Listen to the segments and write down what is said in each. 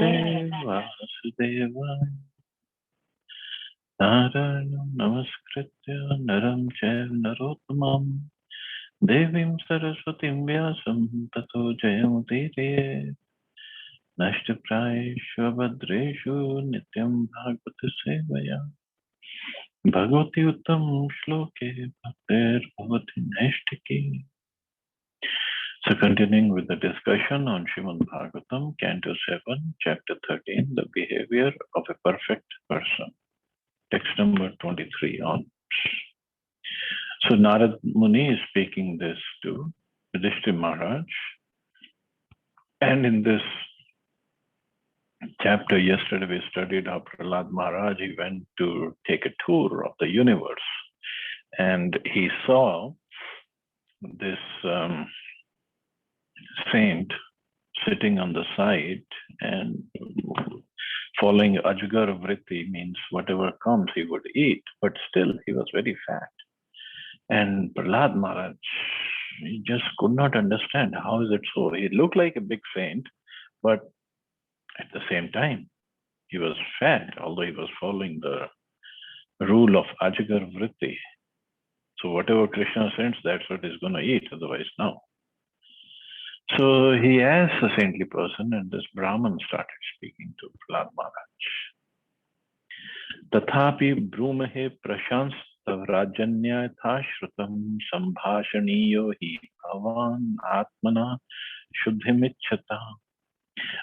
Namaste Vasudevaya. Narayanam Namaskritya Naram Chaiv Narottamam Devim Saraswatim Vyasam Tato Jayamudire Nashtaprayeshu Bhadreshu Nityam Bhagavata Sevaya Bhagavati Uttam Shloke Bhaktir Bhavati Nashtaki. So continuing with the discussion on Srimad Bhagavatam, Canto 7, Chapter 13, the behavior of a perfect person. Text number 23 on. So Narad Muni is speaking this to Yudhishthira Maharaj. And in this chapter, yesterday we studied how Prahlad Maharaj, he went to take a tour of the universe. And he saw this saint sitting on the side and following Ajagar Vritti, means whatever comes he would eat, but still he was very fat. And Prahlad Maharaj, he just could not understand how is it so. He looked like a big saint, but at the same time, he was fat, although he was following the rule of Ajagar Vritti. So whatever Krishna sends, that's what he's going to eat, otherwise no. So he asked a saintly person, and this Brahman started speaking to Prahlad Maharaj. Tathapi brumahe prashanstav rajanyatha shrutam sambhashaniyo hi bhavan atmana shuddhimichata.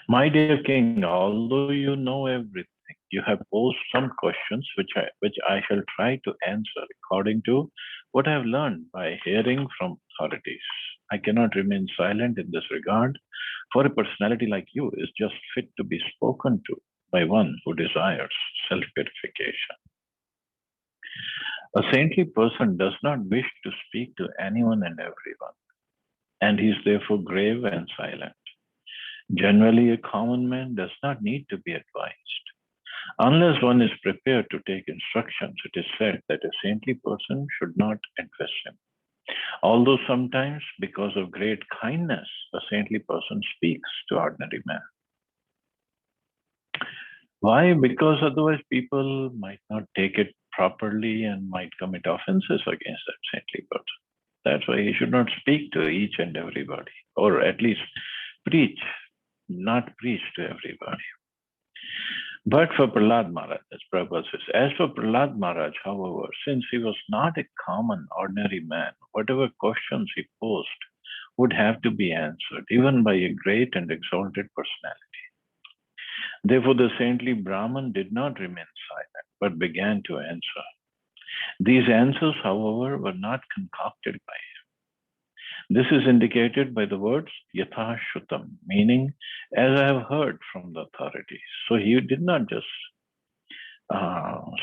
My dear king, although you know everything, you have posed some questions which I shall try to answer according to what I have learned by hearing from authorities. I cannot remain silent in this regard, for a personality like you is just fit to be spoken to by one who desires self-purification. A saintly person does not wish to speak to anyone and everyone, and he is therefore grave and silent. Generally, a common man does not need to be advised. Unless one is prepared to take instructions, it is said that a saintly person should not address him. Although sometimes, because of great kindness, a saintly person speaks to ordinary man. Why? Because otherwise people might not take it properly and might commit offenses against that saintly person. That's why he should not speak to each and everybody, or at least preach, not preach to everybody. But for Prahlad Maharaj, as Prabhupada says, as for Prahlad Maharaj, however, since he was not a common, ordinary man, whatever questions he posed would have to be answered, even by a great and exalted personality. Therefore, the saintly Brahman did not remain silent, but began to answer. These answers, however, were not concocted by him. This is indicated by the words yatha shrutam, meaning as I have heard from the authorities. So he did not just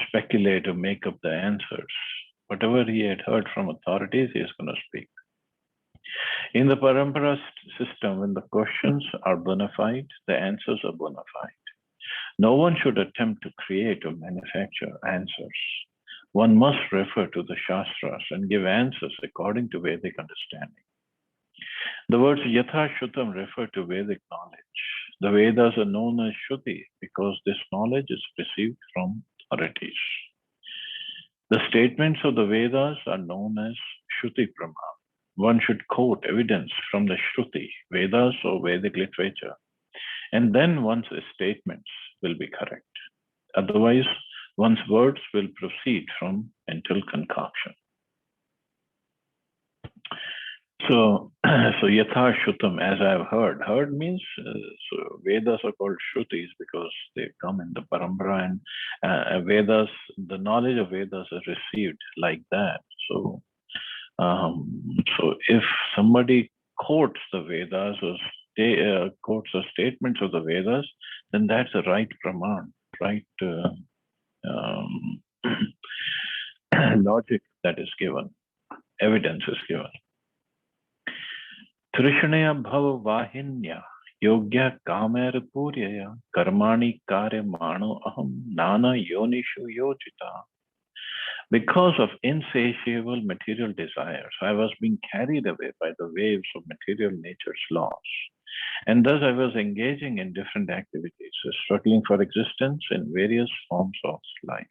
speculate or make up the answers. Whatever he had heard from authorities, he is going to speak. In the parampara system, when the questions are bona fide, the answers are bona fide. No one should attempt to create or manufacture answers. One must refer to the Shastras and give answers according to Vedic understanding. The words Yatha Shrutam refer to Vedic knowledge. The Vedas are known as Shruti because this knowledge is received from authorities. The statements of the Vedas are known as Shruti Praman. One should quote evidence from the Shruti, Vedas or Vedic literature, and then one's statements will be correct. Otherwise, one's words will proceed from mental concoction. So yatha shrutam, as I have heard. Heard means, so Vedas are called Shrutis because they come in the parampara, and Vedas, the knowledge of Vedas is received like that. So if somebody quotes the Vedas or quotes the statements of the Vedas, then that's a right praman, right logic that is given, evidence is given. Trishnaya bhava vahinya yogya kamer puryaya karmani karya mano aham nana yonishu yojita. Because of insatiable material desires, I was being carried away by the waves of material nature's laws. And thus I was engaging in different activities. struggling for existence in various forms of life.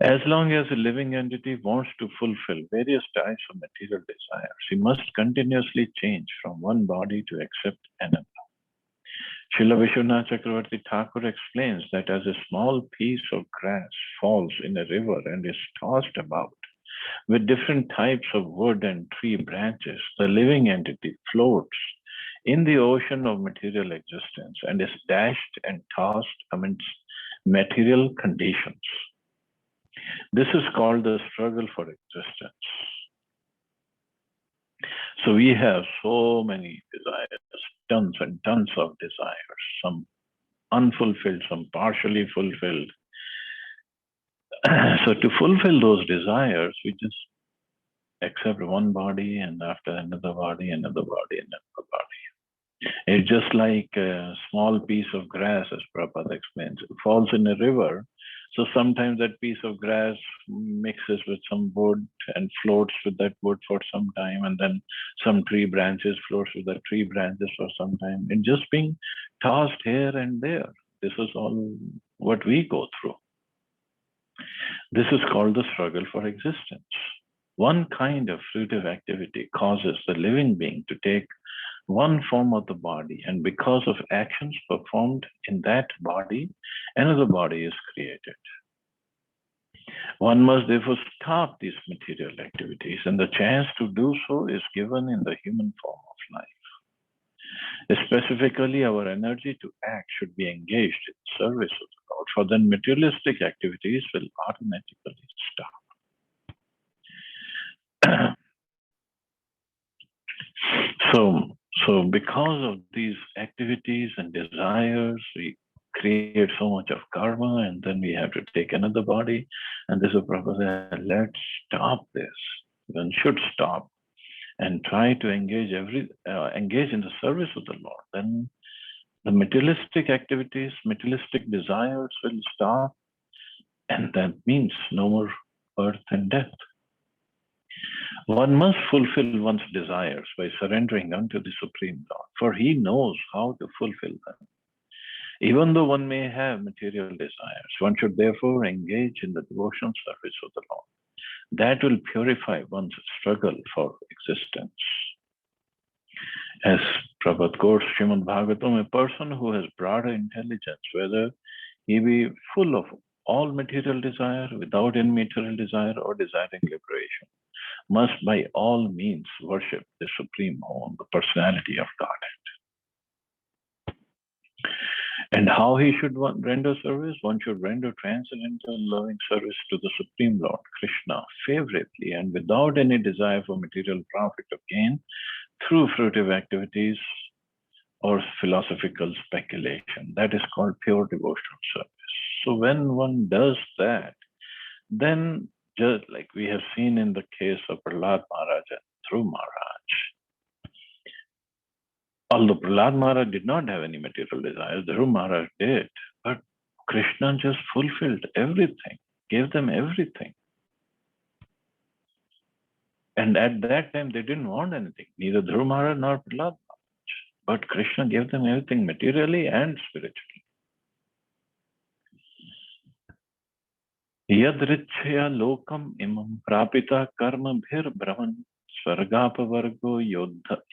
As long as a living entity wants to fulfill various types of material desires, he must continuously change from one body to accept another. Srila Vishwanath Chakravarti Thakur explains that as a small piece of grass falls in a river and is tossed about with different types of wood and tree branches, the living entity floats in the ocean of material existence and is dashed and tossed amidst material conditions. This is called the struggle for existence. So we have so many desires, tons and tons of desires, some unfulfilled, some partially fulfilled. So to fulfill those desires, we just accept one body and after another body, another body, another body. It's just like a small piece of grass, as Prabhupada explains. It falls in a river. So sometimes that piece of grass mixes with some wood and floats with that wood for some time, and then some tree branches floats with the tree branches for some time. It's just being tossed here and there. This is all what we go through. This is called the struggle for existence. One kind of fruitive activity causes the living being to take one form of the body, and because of actions performed in that body, another body is created. One must therefore stop these material activities, and the chance to do so is given in the human form of life. Specifically, our energy to act should be engaged in service of the Lord, for then materialistic activities will automatically stop. So because of these activities and desires, we create so much of karma, and then we have to take another body. And this is a proposal, let's stop this. One should stop and try to engage in the service of the Lord. Then the materialistic activities, materialistic desires will stop, and that means no more birth and death. One must fulfill one's desires by surrendering unto the Supreme Lord, for He knows how to fulfill them. Even though one may have material desires, one should therefore engage in the devotional service of the Lord. That will purify one's struggle for existence. As Prabhupada quotes Srimad Bhagavatam, a person who has broader intelligence, whether he be full of all material desire, without any material desire, or desiring liberation, must by all means worship the Supreme Home, the personality of Godhead. And how he should render service? One should render transcendental loving service to the Supreme Lord, Krishna, favorably and without any desire for material profit or gain through fruitive activities or philosophical speculation. That is called pure devotional service. So when one does that, then just like we have seen in the case of Prahlad Maharaj and Dhruv Maharaj, although Prahlad Maharaj did not have any material desires, Dhruv Maharaj did, but Krishna just fulfilled everything, gave them everything. And at that time, they didn't want anything, neither Dhruv Maharaj nor Prahlad Maharaj, but Krishna gave them everything materially and spiritually. Yadrichya lokam imam prapita karma bhir brahman Svargapavargo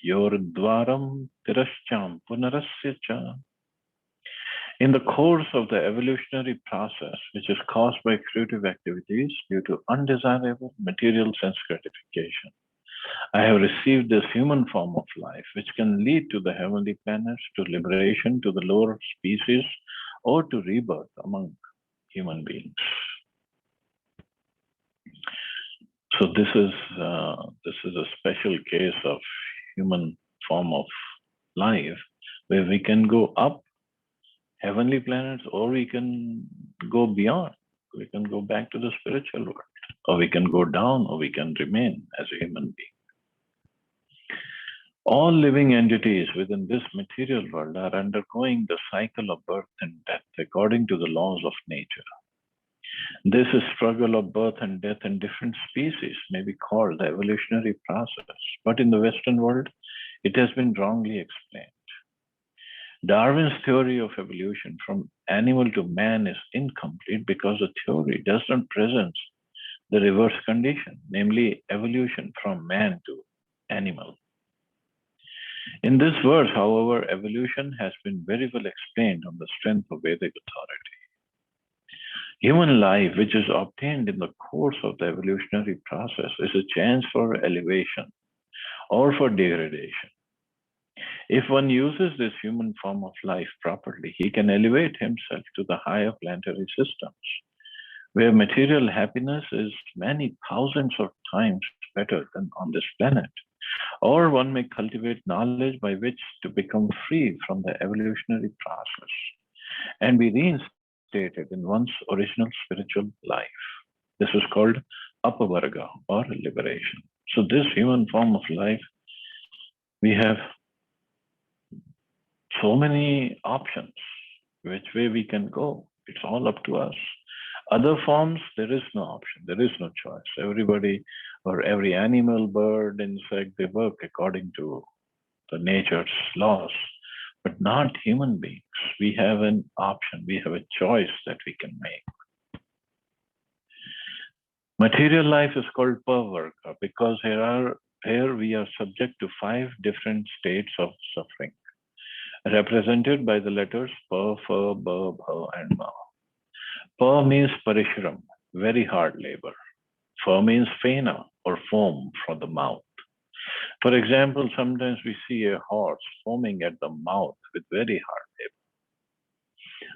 yordvaram tirascham punarasya cha. In the course of the evolutionary process, which is caused by creative activities due to undesirable material sense gratification, I have received this human form of life, which can lead to the heavenly planets, to liberation, to the lower species, or to rebirth among human beings. So this is a special case of human form of life where we can go up heavenly planets, or we can go beyond. We can go back to the spiritual world, or we can go down, or we can remain as a human being. All living entities within this material world are undergoing the cycle of birth and death according to the laws of nature. This struggle of birth and death in different species may be called the evolutionary process, but in the Western world, it has been wrongly explained. Darwin's theory of evolution from animal to man is incomplete because the theory does not present the reverse condition, namely evolution from man to animal. In this verse, however, evolution has been very well explained on the strength of Vedic authority. Human life, which is obtained in the course of the evolutionary process, is a chance for elevation or for degradation. If one uses this human form of life properly, he can elevate himself to the higher planetary systems, where material happiness is many thousands of times better than on this planet. Or one may cultivate knowledge by which to become free from the evolutionary process and be reinstated in one's original spiritual life. This is called apavarga or liberation. So, this human form of life, we have so many options which way we can go. It's all up to us. Other forms, there is no option, there is no choice. Everybody or every animal, bird, insect, they work according to the nature's laws, but not human beings. We have an option, we have a choice that we can make. Material life is called pavarga because here we are subject to 5 different states of suffering, represented by the letters pa, fa, ba, bha, and ma. Pa means parishram, very hard labor. Fa means fena or foam from the mouth. For example, sometimes we see a horse foaming at the mouth with very hard labor.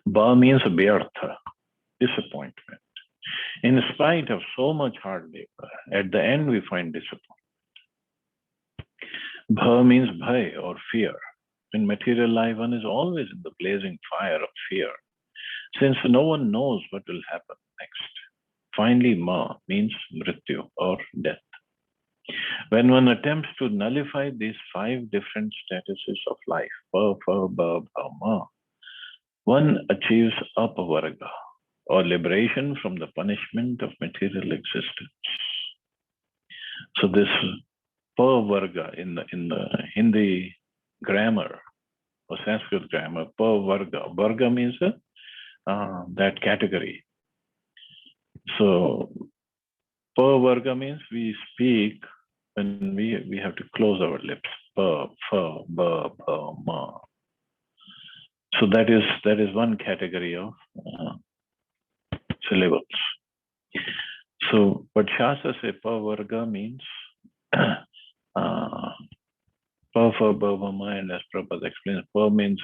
Ba means vyartha, disappointment. In spite of so much hard labor, at the end we find disappointment. Bha means bhai or fear. In material life, one is always in the blazing fire of fear, since no one knows what will happen next. Finally, ma means mrityu or death. When one attempts to nullify these 5 different statuses of life, pa, fa, ba, bha, ma, one achieves apavarga or liberation from the punishment of material existence. So this pavarga in the Hindi grammar or Sanskrit grammar, pavarga. Varga means that category. So pavarga means we speak when we have to close our lips. Pa, fa, ba, bha, ma. So that is one category of syllables. So what Shastra say pavarga means pa, fa, ba, bha, ma, and as Prabhupada explains, pa means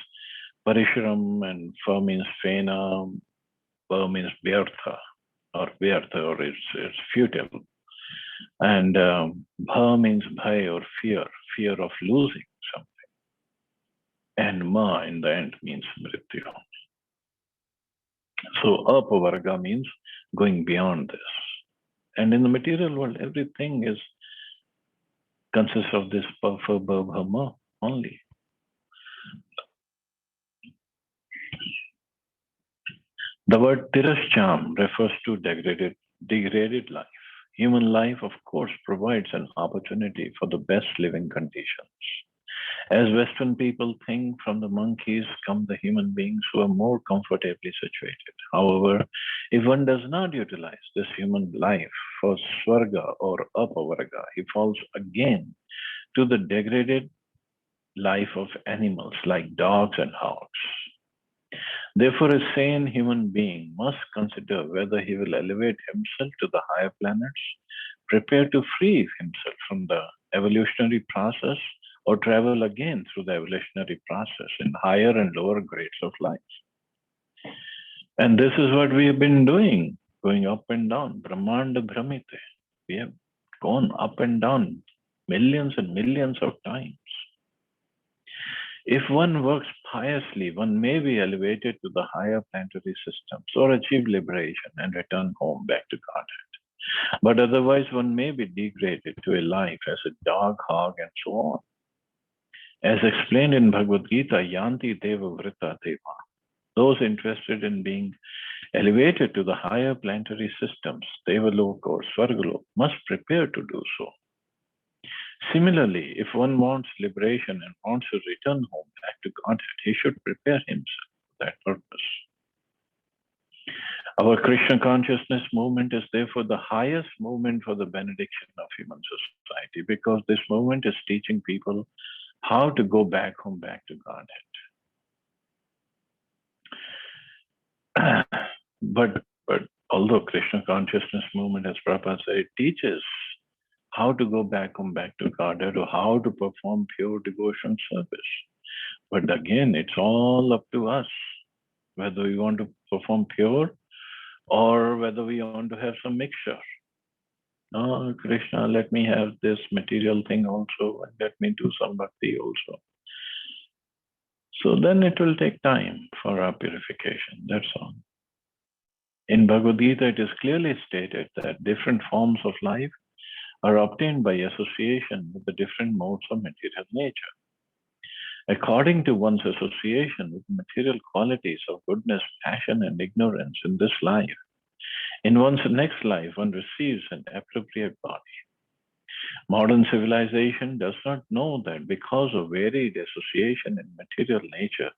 parishram and fa means fena, ba means vyartha or it's futile. And bha means bhai or fear of losing something. And ma in the end means mrityu. So apavarga means going beyond this. And in the material world, everything consists of this pa, fa, ba, bha, ma only. The word tirascham refers to degraded life. Human life, of course, provides an opportunity for the best living conditions. As Western people think, from the monkeys come the human beings who are more comfortably situated. However, if one does not utilize this human life for swarga or apavarga, he falls again to the degraded life of animals like dogs and hogs. Therefore, a sane human being must consider whether he will elevate himself to the higher planets, prepare to free himself from the evolutionary process, or travel again through the evolutionary process in higher and lower grades of life. And this is what we have been doing, going up and down. Brahmanda Brahmite. We have gone up and down millions and millions of times. If one works piously, one may be elevated to the higher planetary systems or achieve liberation and return home back to Godhead. But otherwise, one may be degraded to a life as a dog, hog, and so on. As explained in Bhagavad Gita, Yanti Deva Vrita Deva. Those interested in being elevated to the higher planetary systems, Devalok or Swargalok, must prepare to do so. Similarly, if one wants liberation and wants to return home back to Godhead, he should prepare himself for that purpose. Our Krishna consciousness movement is therefore the highest movement for the benediction of human society, because this movement is teaching people how to go back home, back to Godhead. but although Krishna consciousness movement, as Prabhupada said, it teaches how to go back home, back to Godhead, or how to perform pure devotion service. But again, it's all up to us, whether we want to perform pure or whether we want to have some mixture. Oh, Krishna, let me have this material thing also, and let me do some bhakti also. So then it will take time for our purification, that's all. In Bhagavad Gita, it is clearly stated that different forms of life are obtained by association with the different modes of material nature. According to one's association with material qualities of goodness, passion, and ignorance in this life, in one's next life, one receives an appropriate body. Modern civilization does not know that because of varied association in material nature,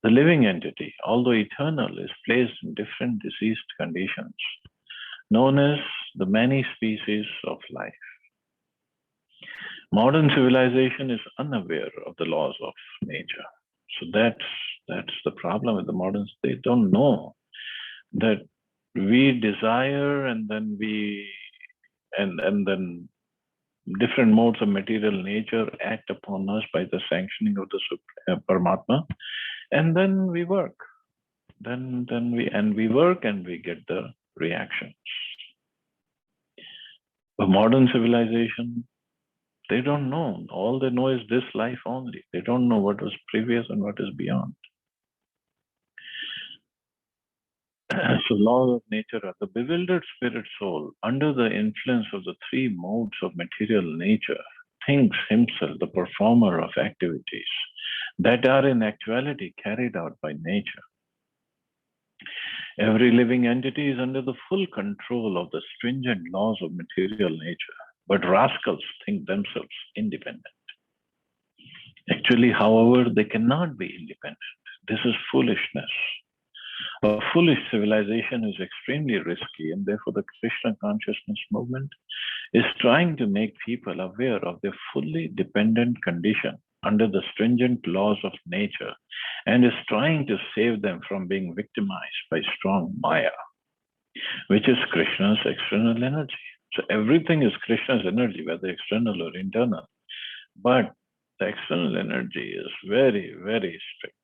the living entity, although eternal, is placed in different diseased conditions, known as the many species of life. Modern civilization is unaware of the laws of nature. So that's the problem with the moderns. They don't know that we desire and then then different modes of material nature act upon us by the sanctioning of the Paramatma, and then we work. Then we work and we get the reactions. The modern civilization, they don't know. All they know is this life only. They don't know what was previous and what is beyond. So laws of nature are the bewildered spirit soul, under the influence of the three modes of material nature, thinks himself the performer of activities that are in actuality carried out by nature. Every living entity is under the full control of the stringent laws of material nature, but rascals think themselves independent. Actually, however, they cannot be independent. This is foolishness. A foolish civilization is extremely risky, and therefore the Krishna consciousness movement is trying to make people aware of their fully dependent condition under the stringent laws of nature, and is trying to save them from being victimized by strong Maya, which is Krishna's external energy. So everything is Krishna's energy, whether external or internal. But the external energy is very, very strict.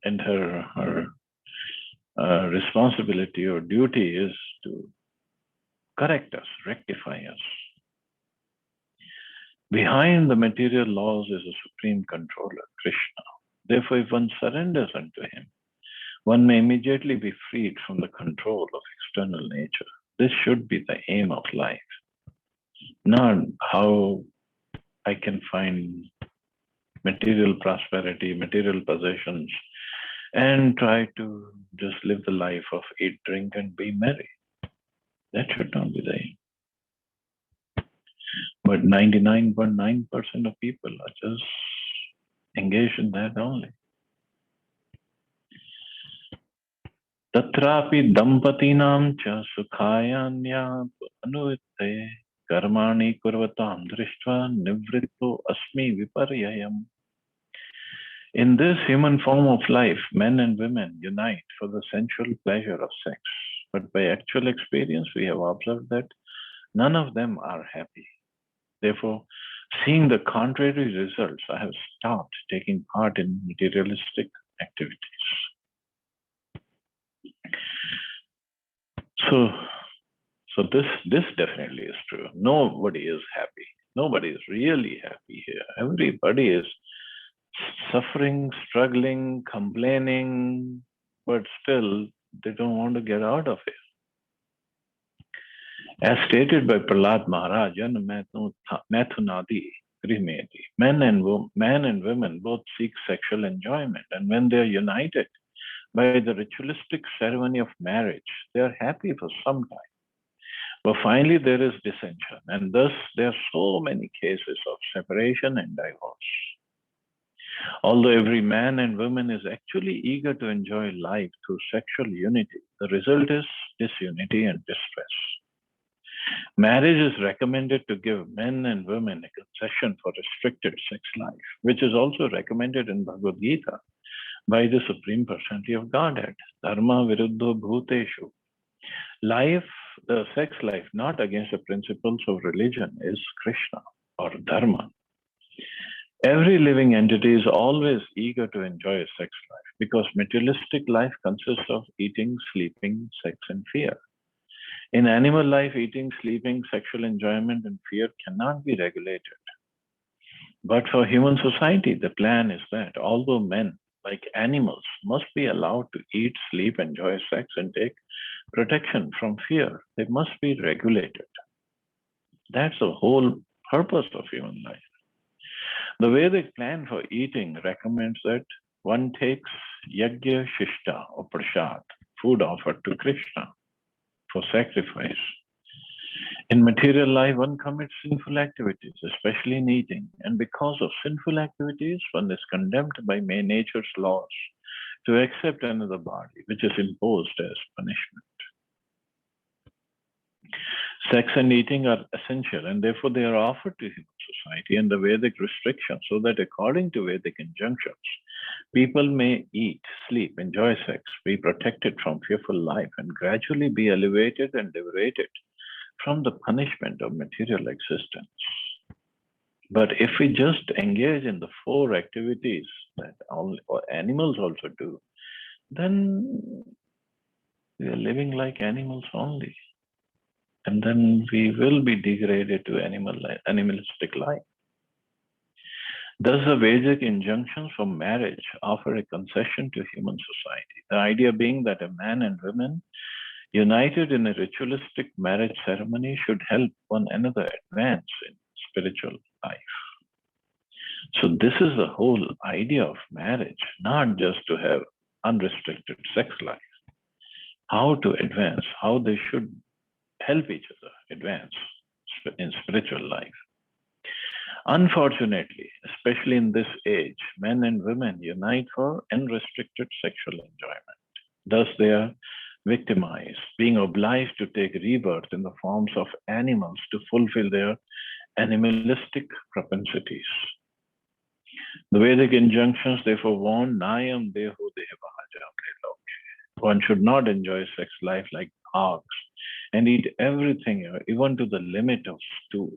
And her responsibility or duty is to correct us, rectify us. Behind the material laws is a supreme controller, Krishna. Therefore, if one surrenders unto him, one may immediately be freed from the control of external nature. This should be the aim of life, not how I can find material prosperity, material possessions, and try to just live the life of eat, drink, and be merry. That should not be the aim. But 99.9% of people are just engaged in that only. Tatrapi dampatinam cha sukhayanya anuvitte karmani kurvatam drishtva nivritto asmi viparyayam. In this human form of life, men and women unite for the sensual pleasure of sex. But by actual experience, we have observed that none of them are happy. Therefore, seeing the contrary results, I have stopped taking part in materialistic activities. So this definitely is true. Nobody is happy. Nobody is really happy here. Everybody is suffering, struggling, complaining, but still they don't want to get out of it. As stated by Prahlad Maharaj, Mathunadi, men and women both seek sexual enjoyment, and when they are united by the ritualistic ceremony of marriage, they are happy for some time. But finally, there is dissension, and thus there are so many cases of separation and divorce. Although every man and woman is actually eager to enjoy life through sexual unity, the result is disunity and distress. Marriage is recommended to give men and women a concession for restricted sex life, which is also recommended in Bhagavad Gita by the Supreme Personality of Godhead. Dharma viruddho bhuteshu. Life, the sex life, not against the principles of religion, is Krishna or Dharma. Every living entity is always eager to enjoy a sex life because materialistic life consists of eating, sleeping, sex, and fear. In animal life, eating, sleeping, sexual enjoyment, and fear cannot be regulated. But for human society, the plan is that although men, like animals, must be allowed to eat, sleep, enjoy sex, and take protection from fear, they must be regulated. That's the whole purpose of human life. The Vedic plan for eating recommends that one takes yajna shishta or prasad, food offered to Krishna for sacrifice. In material life, one commits sinful activities, especially in eating, and because of sinful activities, one is condemned by nature's laws to accept another body, which is imposed as punishment. Sex and eating are essential, and therefore they are offered to human society and the Vedic restrictions, so that according to Vedic injunctions, people may eat, sleep, enjoy sex, be protected from fearful life, and gradually be elevated and liberated from the punishment of material existence. But if we just engage in the four activities that animals also do, then we are living like animals only. And then we will be degraded to animalistic life. Thus, the Vedic injunctions for marriage offer a concession to human society. The idea being that a man and woman united in a ritualistic marriage ceremony should help one another advance in spiritual life. So this is the whole idea of marriage, not just to have unrestricted sex life. How to advance, how they should help each other advance in spiritual life. Unfortunately, especially in this age, men and women unite for unrestricted sexual enjoyment. Thus, they are victimized, being obliged to take rebirth in the forms of animals to fulfill their animalistic propensities. The Vedic injunctions therefore warn Nayam Deho Devahaja. One should not enjoy sex life like hogs and eat everything, even to the limit of stool.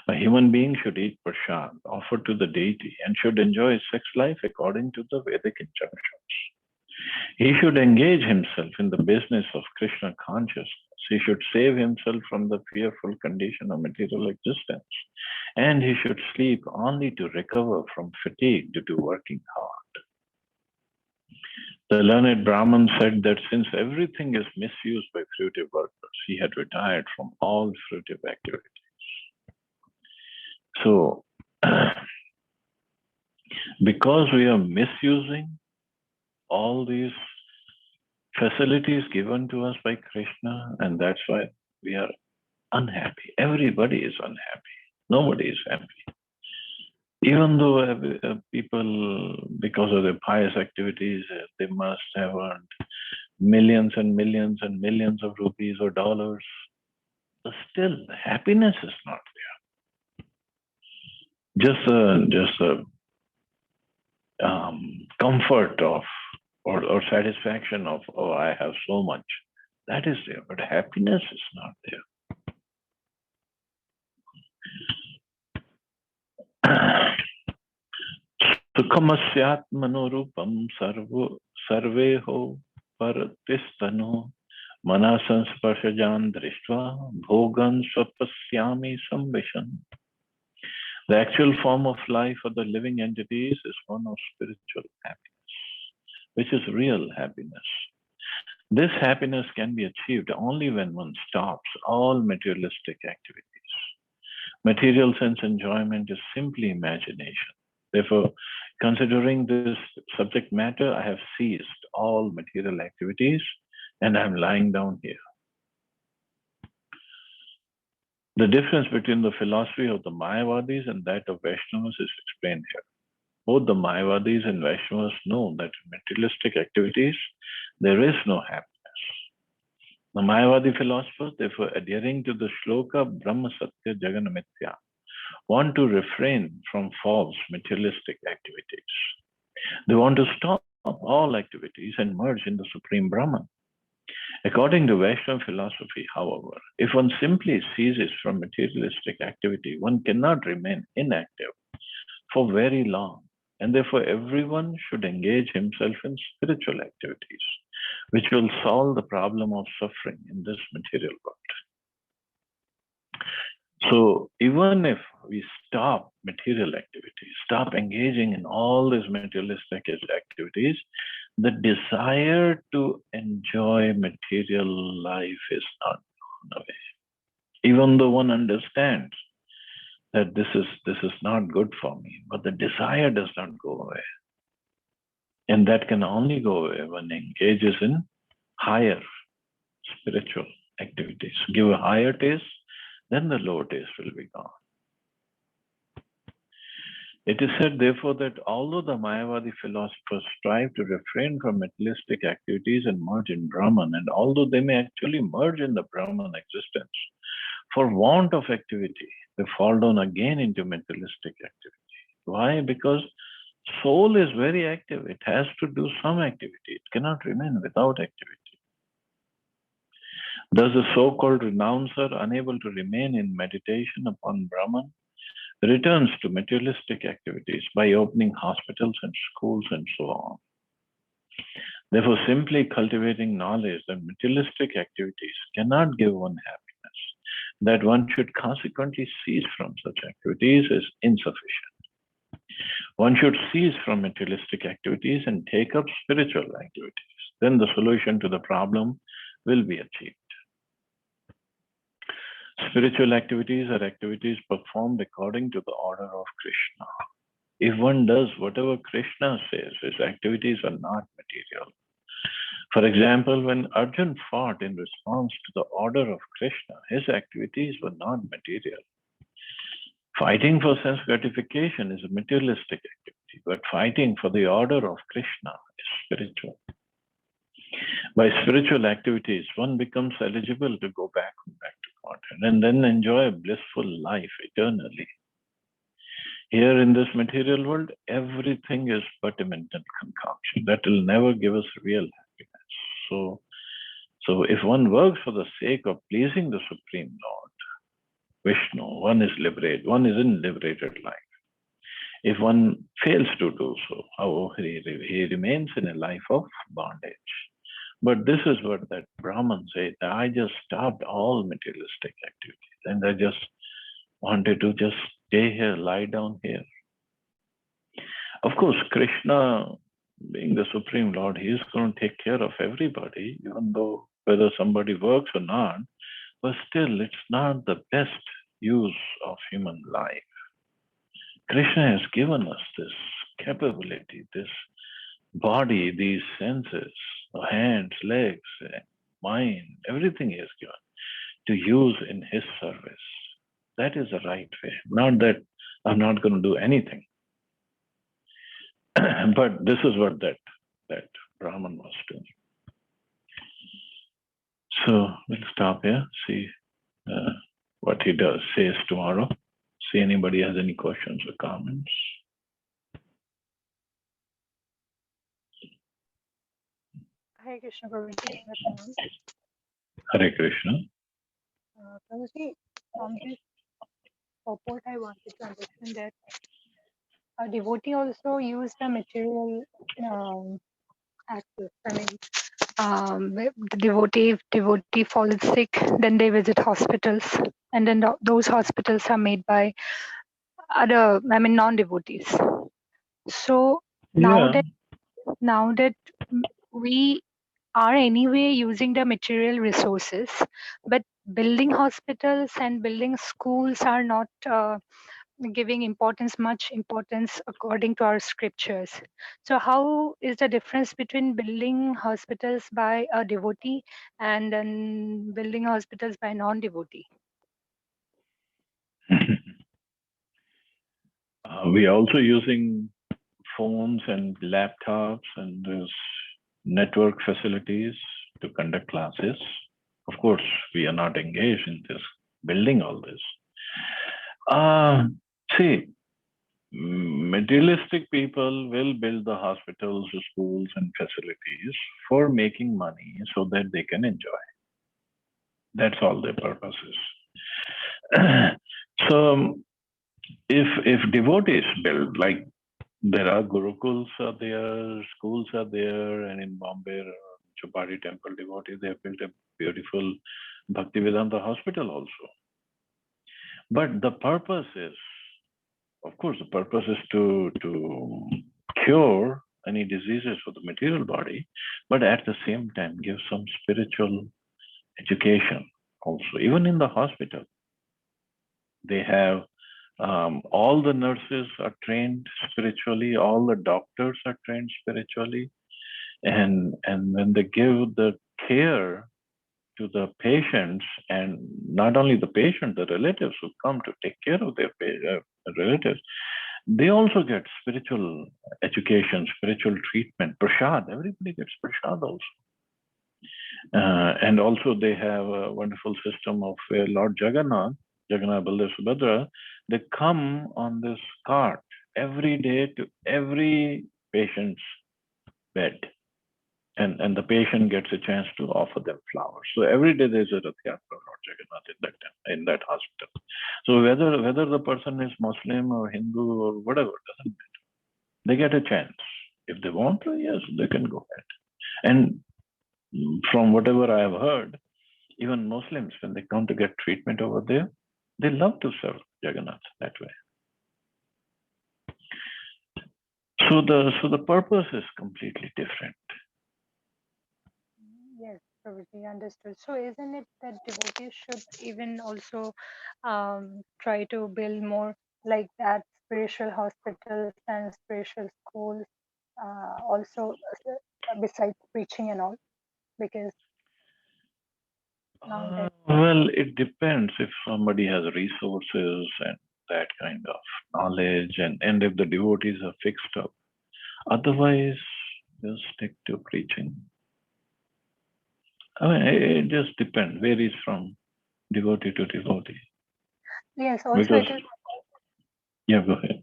A human being should eat prasad offered to the deity and should enjoy sex life according to the Vedic injunctions. He should engage himself in the business of Krishna consciousness. He should save himself from the fearful condition of material existence. And he should sleep only to recover from fatigue due to working hard. The learned Brahman said that since everything is misused by fruitive workers, he had retired from all fruitive activities. So, because we are misusing all these facilities given to us by Krishna, and that's why we are unhappy. Everybody is unhappy. Nobody is happy. Even though people, because of their pious activities, they must have earned millions and millions and millions of rupees or dollars, but still happiness is not there. Just a comfort of or satisfaction of, oh, I have so much. That is there, but happiness is not there. Sukhamasyaat manorupam sarveho paratistano manasansparshajan drishtva bhogan swapasyami samvishan. The actual form of life for the living entities is one of spiritual happiness, which is real happiness. This happiness can be achieved only when one stops all materialistic activities. Material sense enjoyment is simply imagination. Therefore, considering this subject matter, I have ceased all material activities and I'm lying down here. The difference between the philosophy of the Mayavadis and that of Vaishnavas is explained here. Both the Mayavadis and Vaishnavas know that in materialistic activities there is no happiness. The Mayavadi philosophers, therefore, adhering to the shloka Brahma Satya Jagana Mithya, want to refrain from false materialistic activities. They want to stop all activities and merge in the Supreme Brahman. According to Vaishnava philosophy, however, if one simply ceases from materialistic activity, one cannot remain inactive for very long. And therefore, everyone should engage himself in spiritual activities, which will solve the problem of suffering in this material world. So even if we stop material activities, stop engaging in all these materialistic activities, the desire to enjoy material life is not gone away. Even though one understands that this is not good for me, but the desire does not go away. And that can only go away when engages in higher spiritual activities. Give a higher taste, then the lower taste will be gone. It is said, therefore, that although the Mayavadi philosophers strive to refrain from materialistic activities and merge in Brahman, and although they may actually merge in the Brahman existence, for want of activity, they fall down again into materialistic activity. Why? Because soul is very active. It has to do some activity. It cannot remain without activity. Thus, the so-called renouncer, unable to remain in meditation upon Brahman, returns to materialistic activities by opening hospitals and schools and so on. Therefore, simply cultivating knowledge that materialistic activities cannot give one happiness, that one should consequently cease from such activities is insufficient. One should cease from materialistic activities and take up spiritual activities. Then the solution to the problem will be achieved. Spiritual activities are activities performed according to the order of Krishna. If one does whatever Krishna says, his activities are not material. For example, when Arjun fought in response to the order of Krishna, his activities were not material. Fighting for sense gratification is a materialistic activity, but fighting for the order of Krishna is spiritual. By spiritual activities, one becomes eligible to go back to God and then enjoy a blissful life eternally. Here in this material world, everything is but a mental concoction that will never give us real happiness. So if one works for the sake of pleasing the Supreme Lord, Vishnu, one is liberated, one is in liberated life. If one fails to do so, however, he remains in a life of bondage. But this is what that Brahman said. I just stopped all materialistic activities and I just wanted to just stay here, lie down here. Of course, Krishna, being the Supreme Lord, he is going to take care of everybody, even though whether somebody works or not, but still it's not the best use of human life. Krishna has given us this capability, this body, these senses, hands, legs, mind, everything he has given to use in his service. That is the right way. Not that I'm not going to do anything. But this is what that Brahman was doing. So we'll stop here, see what he says tomorrow. See anybody has any questions or comments. Hare Krishna, Prabhuji. Hare Krishna. Prabhuji, from this purport, I wanted to understand that a devotee also use the material access. I mean, the devotee falls sick, then they visit hospitals, and then those hospitals are made by other, I mean, non-devotees. So now that we are anyway using the material resources, but building hospitals and building schools are not giving much importance according to our scriptures. So how is the difference between building hospitals by a devotee and then building hospitals by non-devotee? We are also using phones and laptops and there's network facilities to conduct classes. Of course, we are not engaged in this, building all this. See, materialistic people will build the hospitals, schools, and facilities for making money so that they can enjoy. That's all their purpose is. So, if devotees build, like there are gurukuls are there, schools are there, and in Bombay, Chupari temple devotees, they have built a beautiful Bhaktivedanta hospital also. But the purpose is, of course, the purpose is to cure any diseases for the material body, but at the same time give some spiritual education also. Even in the hospital, they have all the nurses are trained spiritually, all the doctors are trained spiritually, and when they give the care to the patients, and not only the patient, the relatives who come to take care of their relatives, they also get spiritual education, spiritual treatment, prasad. Everybody gets prasad also. And also they have a wonderful system of where Lord Jagannath, Baldev, Subhadra, they come on this cart every day to every patient's bed. And the patient gets a chance to offer them flowers. So every day there's a Rath Yatra for Lord Jagannath in that hospital. So whether the person is Muslim or Hindu or whatever, doesn't matter. They get a chance. If they want to, yes, they can go ahead. And from whatever I have heard, even Muslims, when they come to get treatment over there, they love to serve Jagannath that way. So the purpose is completely different. Yes, Prabhuji, understood. So isn't it that devotees should even also try to build more like that spiritual hospitals and spiritual schools, also besides preaching and all? Because now that Well, it depends if somebody has resources and that kind of knowledge, and if the devotees are fixed up. Otherwise, just stick to preaching. I mean, it just depends, varies from devotee to devotee. yes, also Because, it is yeah, go ahead.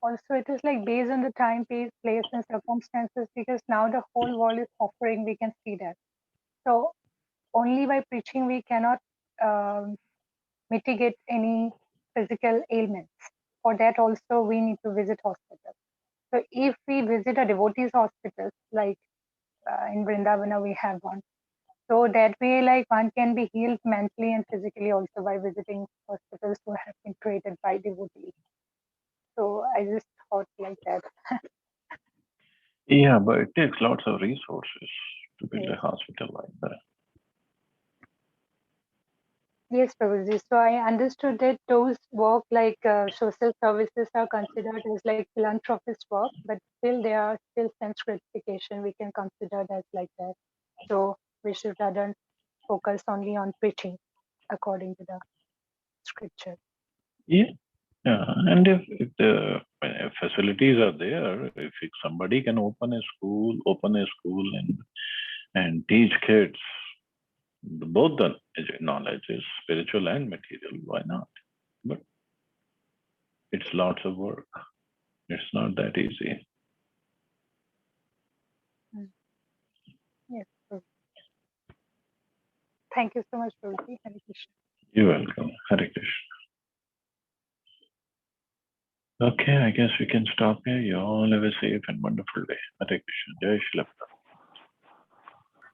also it is like based on the time, place, and circumstances. Because now the whole world is suffering, we can see that. So only by preaching we cannot mitigate any physical ailments. For that also we need to visit hospitals. So if we visit a devotees hospitals, like in Vrindavana we have one, so that way like one can be healed mentally and physically also by visiting hospitals who have been created by devotees. So I just thought like that. Yeah, but it takes lots of resources to build Yes. a hospital like that. Yes, Prabhuji. So I understood that those work like social services are considered as like philanthropist work, but still there are still sense gratification. We can consider that like that. So we should rather focus only on preaching according to the scripture. Yeah, and if the facilities are there, if somebody can open a school and teach kids both the knowledge is spiritual and material, why not? But it's lots of work. It's not that easy. Yes. Prabhuji. Thank you so much, Prabhuji. Hare Krishna. You're welcome. Hare Krishna. Okay, I guess we can stop here. You all have a safe and wonderful day. Hare Krishna. Jai Shri Prabhupada.